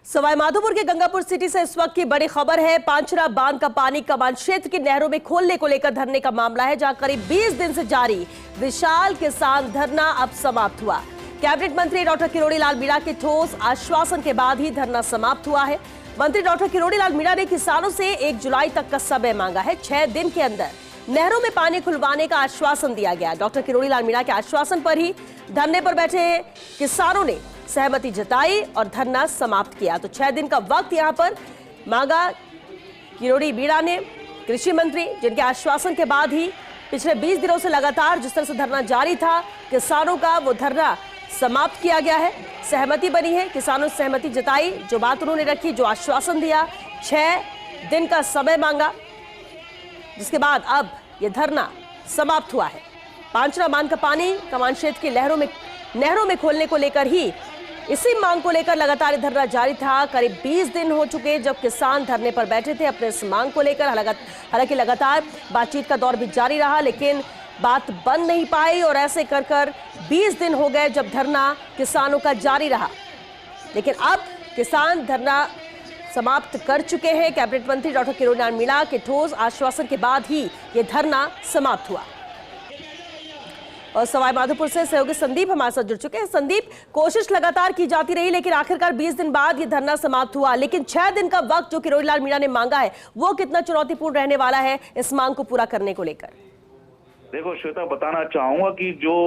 सवाईमाधोपुर के गंगापुर सिटी से इस वक्त की बड़ी खबर है। पांचरा बांध का पानी कमान क्षेत्र की नहरों में खोलने को लेकर धरने का मामला है, जहां करीब 20 दिन से जारी विशाल किसान धरना अब समाप्त हुआ। कैबिनेट मंत्री डॉक्टर किरोड़ी लाल मीणा के ठोस आश्वासन के बाद ही धरना समाप्त हुआ है। मंत्री डॉक्टर किरोड़ी लाल मीणा ने किसानों से 1 जुलाई तक का समय मांगा है। 6 दिन के अंदर नहरों में पानी खुलवाने का आश्वासन दिया गया। डॉक्टर किरोड़ी लाल मीणा के आश्वासन पर ही धरने पर बैठे किसानों ने सहमति जताई और धरना समाप्त किया। तो 6 दिन का वक्त यहां पर मांगा किरोड़ी मीणा ने, कृषि मंत्री, जिनके आश्वासन के बाद ही पिछले 20 दिनों से लगातार जिस तरह से धरना जारी था किसानों का, वो धरना समाप्त किया गया है। सहमति बनी है, किसानों ने सहमति जताई, जो बात उन्होंने रखी, जो आश्वासन दिया, 6 दिन का समय मांगा, जिसके बाद अब यह धरना समाप्त हुआ है। पांचरा बांध का पानी कमान क्षेत्र की नहरों में खोलने को लेकर ही इसी मांग को लेकर लगातार धरना जारी था। करीब 20 दिन हो चुके जब किसान धरने पर बैठे थे अपने इस मांग को लेकर। हालांकि लगातार बातचीत का दौर भी जारी रहा, लेकिन बात बन नहीं पाई और ऐसे कर 20 दिन हो गए जब धरना किसानों का जारी रहा। लेकिन अब किसान धरना समाप्त कर चुके हैं। कैबिनेट मंत्री डॉक्टर किरोड़ी लाल मीणा के ठोस आश्वासन के बाद ही यह धरना समाप्त हुआ। और सवाईमाधोपुर से सहयोगी संदीप हमारे साथ जुड़ चुके हैं। संदीप, कोशिश लगातार की जाती रही, लेकिन आखिरकार 20 दिन बाद ये धरना समाप्त हुआ। लेकिन 6 दिन का वक्त जो किरोड़ी लाल मीणा ने मांगा है, वो कितना चुनौतीपूर्ण रहने वाला है इस मांग को पूरा करने को लेकर? देखो श्वेता, बताना चाहूंगा कि जो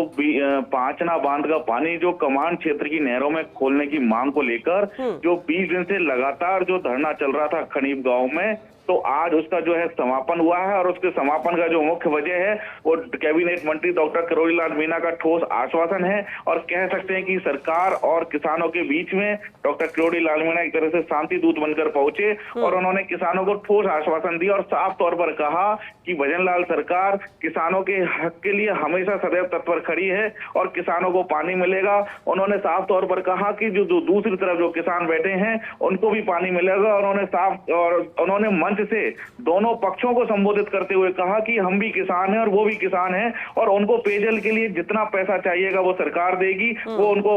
पांचना बांध का पानी जो कमान क्षेत्र की नहरों में खोलने की मांग को लेकर जो 20 दिन से लगातार जो धरना चल रहा था खनीप गांव में, तो आज उसका जो है समापन हुआ है। और उसके समापन का जो मुख्य वजह है वो कैबिनेट मंत्री डॉक्टर किरोड़ी लाल मीणा का ठोस आश्वासन है। और कह सकते हैं कि सरकार और किसानों के बीच में डॉक्टर किरोड़ी लाल मीणा एक तरह से शांति दूत बनकर पहुंचे और उन्होंने किसानों को ठोस आश्वासन दिया और साफ तौर पर कहा कि भजनलाल सरकार किसानों के हक के लिए हमेशा सदैव तत्पर खड़ी है और किसानों को पानी मिलेगा। उन्होंने साफ तौर पर कहा कि जो दूसरी तरफ जो किसान बैठे हैं उनको भी पानी मिलेगा। उन्होंने मंच से दोनों पक्षों को संबोधित करते हुए कहा कि हम भी किसान हैं और वो भी किसान हैं और उनको पेयजल के लिए जितना पैसा चाहिएगा वो सरकार देगी, वो उनको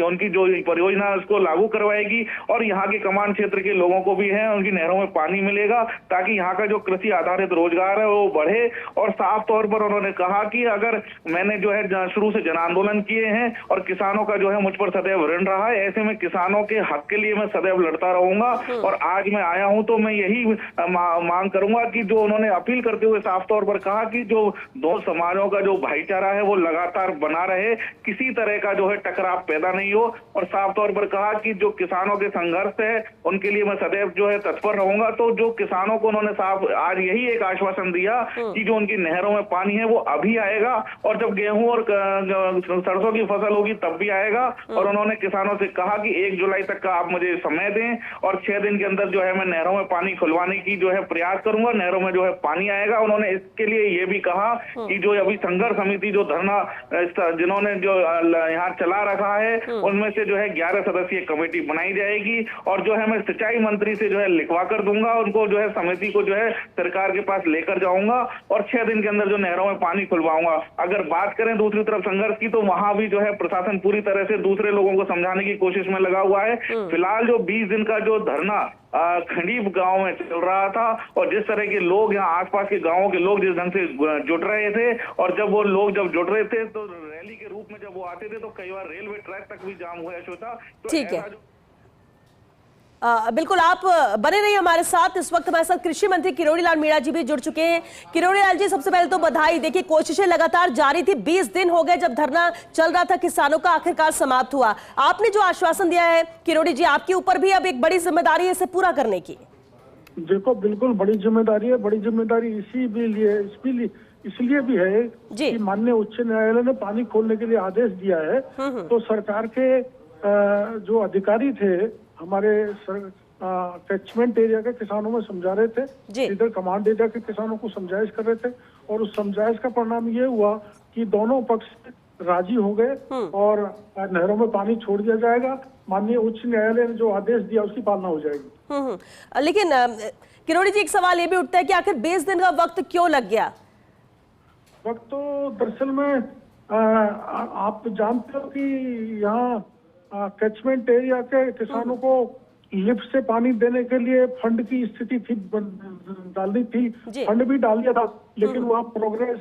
उनकी जो परियोजना है उसको लागू करवाएगी और यहाँ के कमान क्षेत्र के लोगों को भी है उनकी नहरों में पानी मिलेगा ताकि यहाँ का जो कृषि आधारित रोजगार है वो बढ़े। और साफ तौर पर उन्होंने कहा कि अगर मैंने जो है शुरू से जन आंदोलन किए हैं और किसानों का जो है मुझ पर सदैव ऋण रहा है, ऐसे में किसानों के हक के लिए मैं सदैव लड़ता रहूंगा। और आज मैं आया हूं तो मैं यही मांग करूंगा कि जो उन्होंने अपील करते हुए साफ तौर पर कहा कि जो दो समाजों का जो भाईचारा है वो लगातार बना रहे, किसी तरह का जो है टकराव पैदा नहीं हो। और साफ तौर पर कहा कि जो किसानों के संघर्ष है उनके लिए मैं सदैव जो है तत्पर रहूंगा। तो जो किसानों को उन्होंने साफ आज यही एक आश्वासन दिया कि जो उनकी नहरों में पानी है वो अभी आएगा और जब गेहूं और सरसों की फसल होगी तब भी आएगा। और उन्होंने किसानों से कहा कि 1 जुलाई तक का आप मुझे समय दें और 6 दिन के अंदर जो है मैं नहरों में पानी खुलवाने की जो है प्रयास करूंगा, नहरों में जो है पानी आएगा। उन्होंने इसके लिए ये भी कहा कि जो अभी संघर्ष समिति जो धरना जिन्होंने जो यहाँ चला रखा है उनमें से जो है 11 सदस्यीय कमेटी बनाई जाएगी और जो है मैं सिंचाई मंत्री से जो है लिखवा कर दूंगा, उनको जो है समिति को जो है सरकार के पास लेकर जाऊंगा और 6 दिन के अंदर जो नहरों में पानी खुलवाऊंगा। अगर बात करें दूसरी तरफ संघर्ष की, तो वहां भी जो है प्रशासन पूरी तरह से दूसरे लोगों को समझाने की कोशिश में लगा हुआ है। फिलहाल जो 20 दिन का जो धरना खनीप गांव में चल रहा था और जिस तरह के लोग यहाँ आसपास के गांवों के लोग जिस ढंग से जुट रहे थे और जब वो लोग जब जुट रहे थे तो रैली के रूप में जब वो आते थे तो कई बार रेलवे ट्रैक तक भी जाम हुआ है। श्वेता, ठीक है, बिल्कुल आप बने रहिए हमारे साथ। इस वक्त हमारे साथ कृषि मंत्री किरोड़ी लाल मीणा जी भी जुड़ चुके हैं। किरोड़ी लाल जी, सबसे पहले तो बधाई। देखिए, कोशिशें लगातार जारी थी, 20 दिन हो गए जब धरना चल रहा था किसानों का, आखिरकार समाप्त हुआ। आपने जो आश्वासन दिया है किरोड़ी जी, आपके ऊपर भी अब एक बड़ी जिम्मेदारी है इसे पूरा करने की। देखो, बिल्कुल बड़ी जिम्मेदारी है। बड़ी जिम्मेदारी इसलिए भी है कि माननीय उच्च न्यायालय ने पानी खोलने के लिए आदेश दिया है। तो सरकार के जो अधिकारी थे हमारे कैचमेंट एरिया के किसानों में समझा रहे थे, इधर कमांड एरिया के किसानों को समझाइश कर रहे थे और उस समझाइश का परिणाम ये हुआ कि दोनों पक्ष राजी हो गए और नहरों में पानी छोड़ दिया जाएगा। माननीय उच्च न्यायालय ने जो आदेश दिया उसकी पालना हो जाएगी। लेकिन किरोड़ी जी, एक सवाल ये भी उठता है कि आखिर 20 दिन का वक्त क्यों लग गया? वक्त तो दरअसल में आप जानते हो कि यहाँ कैचमेंट एरिया के किसानों को लिफ्ट से पानी देने के लिए फंड की स्थिति थी, डालनी थी, जी। फंड भी डाल दिया था, लेकिन वहाँ प्रोग्रेस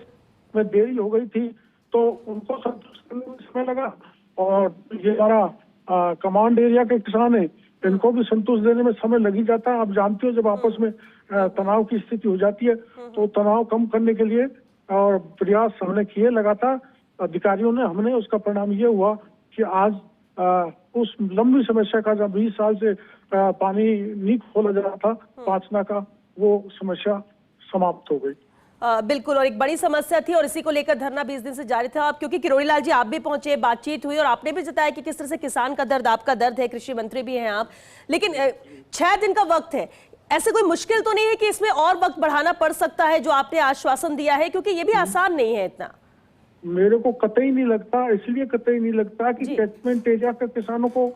में देरी हो गई थी, तो उनको संतुष्ट करने में समय लगा। और ये हमारा कमांड एरिया के किसान है, इनको भी संतुष्ट देने में समय लग ही जाता है। आप जानते हो जब आपस में तनाव की स्थिति हो जाती है तो तनाव कम करने के लिए और प्रयास हमने किए लगातार अधिकारियों ने, हमने उसका परिणाम ये हुआ कि आज उस लंबी समस्या का, जब 20 साल से पानी नहीं खोला जा रहा था पांचना का, वो समस्या समाप्त हो गई। बिल्कुल, और एक बड़ी समस्या थी और इसी को लेकर धरना 20 दिन से जारी था। आप, क्योंकि किरोड़ी लाल जी आप भी पहुंचे, बातचीत हुई और आपने भी जताया कि किस तरह से किसान का दर्द आपका दर्द है, कृषि मंत्री भी हैं आप, लेकिन 6 दिन का वक्त है, ऐसे कोई मुश्किल तो नहीं है कि इसमें और वक्त बढ़ाना पड़ सकता है जो आपने आश्वासन दिया है, क्योंकि ये भी आसान नहीं है इतना? मेरे को कतई नहीं लगता, इसलिए कतई नहीं लगता कि कैचमेंट एरिया के किसानों को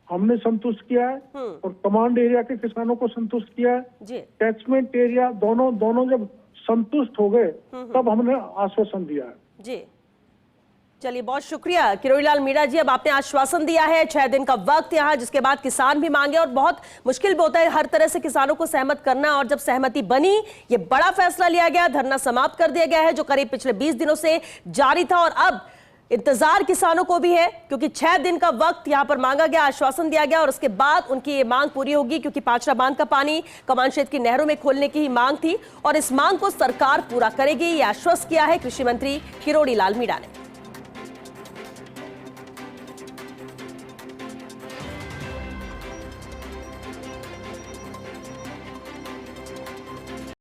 हमने संतुष्ट किया है और कमांड एरिया के किसानों को संतुष्ट किया है। कैचमेंट एरिया दोनों जब संतुष्ट हो गए तब हमने आश्वासन दिया है। जी, चलिए, बहुत शुक्रिया किरोड़ी लाल मीणा जी। अब आपने आश्वासन दिया है, 6 दिन का वक्त यहाँ, जिसके बाद किसान भी मांगे, और बहुत मुश्किल भी होता है हर तरह से किसानों को सहमत करना, और जब सहमति बनी, ये बड़ा फैसला लिया गया, धरना समाप्त कर दिया गया है जो करीब पिछले 20 दिनों से जारी था। और अब इंतजार किसानों को भी है, क्योंकि 6 दिन का वक्त यहां पर मांगा गया, आश्वासन दिया गया, और उसके बाद उनकी ये मांग पूरी होगी, क्योंकि पांचरा बांध का पानी कमान क्षेत्र की नहरों में खोलने की ही मांग थी, और इस मांग को सरकार पूरा करेगी, ये आश्वस्त किया है कृषि मंत्री किरोड़ी लाल मीणा ने।